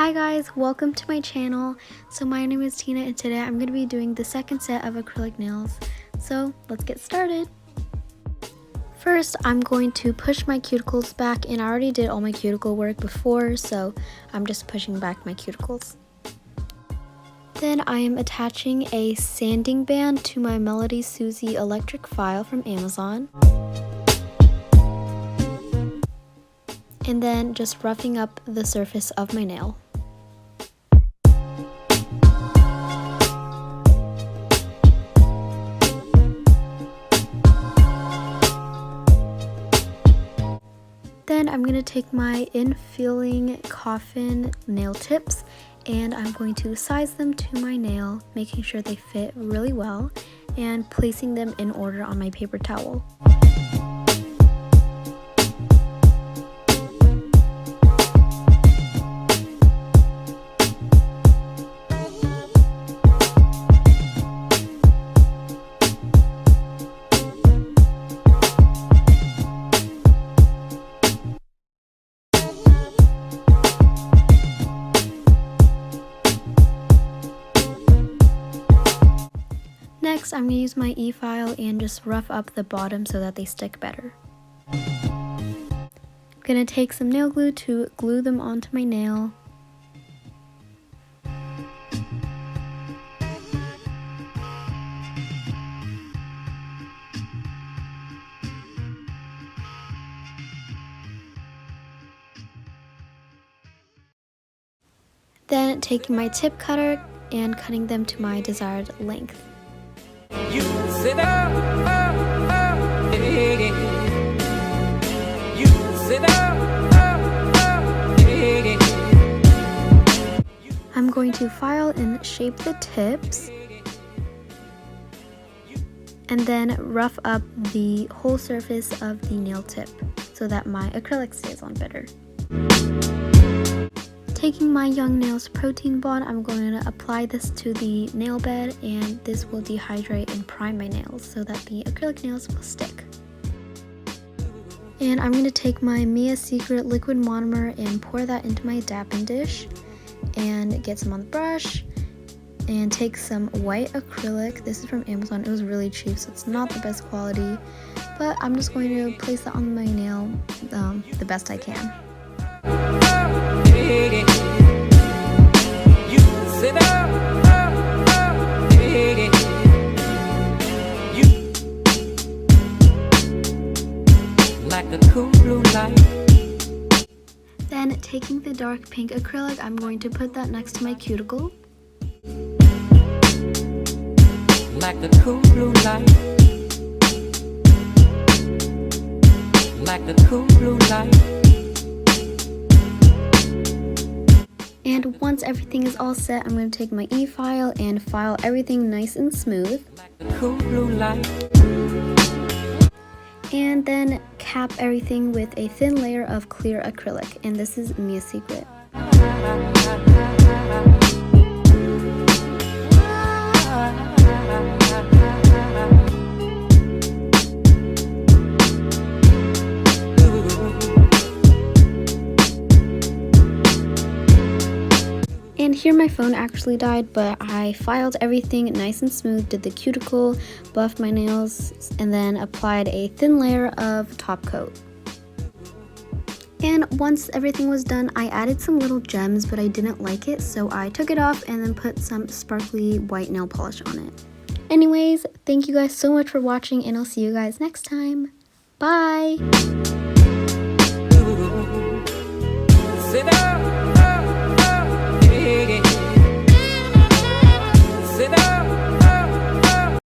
Hi guys, welcome to my channel. So my name is Tina and today I'm going to be doing the second set of acrylic nails. So let's get started. First, I'm going to push my cuticles back, and I already did all my cuticle work before, so I'm just pushing back my cuticles. Then I am attaching a sanding band to my Melody Susie electric file from Amazon. And then just roughing up the surface of my nail. Then I'm going to take my infilling coffin nail tips and I'm going to size them to my nail, making sure they fit really well and placing them in order on my paper towel. Next, I'm going to use my e-file and just rough up the bottom so that they stick better. I'm going to take some nail glue to glue them onto my nail. Then taking my tip cutter and cutting them to my desired length. You sit up, hey, you sit up, hey. I'm going to file and shape the tips and then rough up the whole surface of the nail tip so that my acrylic stays on better. Taking my Young Nails protein bond, I'm going to apply this to the nail bed, and this will dehydrate and prime my nails so that the acrylic nails will stick. And I'm going to take my Mia Secret liquid monomer and pour that into my dapping dish and get some on the brush and take some white acrylic. This is from Amazon. It was really cheap, so it's not the best quality, but I'm just going to place that on my nail the best I can. Then taking the dark pink acrylic, I'm going to put that next to my cuticle. Like the cool blue light. Like the cool blue light. And once everything is all set, I'm going to take my e-file and file everything nice and smooth. Like the cool blue light. And then cap everything with a thin layer of clear acrylic, and this is Mia Secret. And here my phone actually died, but I filed everything nice and smooth, did the cuticle, buffed my nails, and then applied a thin layer of top coat. And once everything was done, I added some little gems, but I didn't like it, so I took it off and then put some sparkly white nail polish on it. Anyways, thank you guys so much for watching, and I'll see you guys next time. Bye!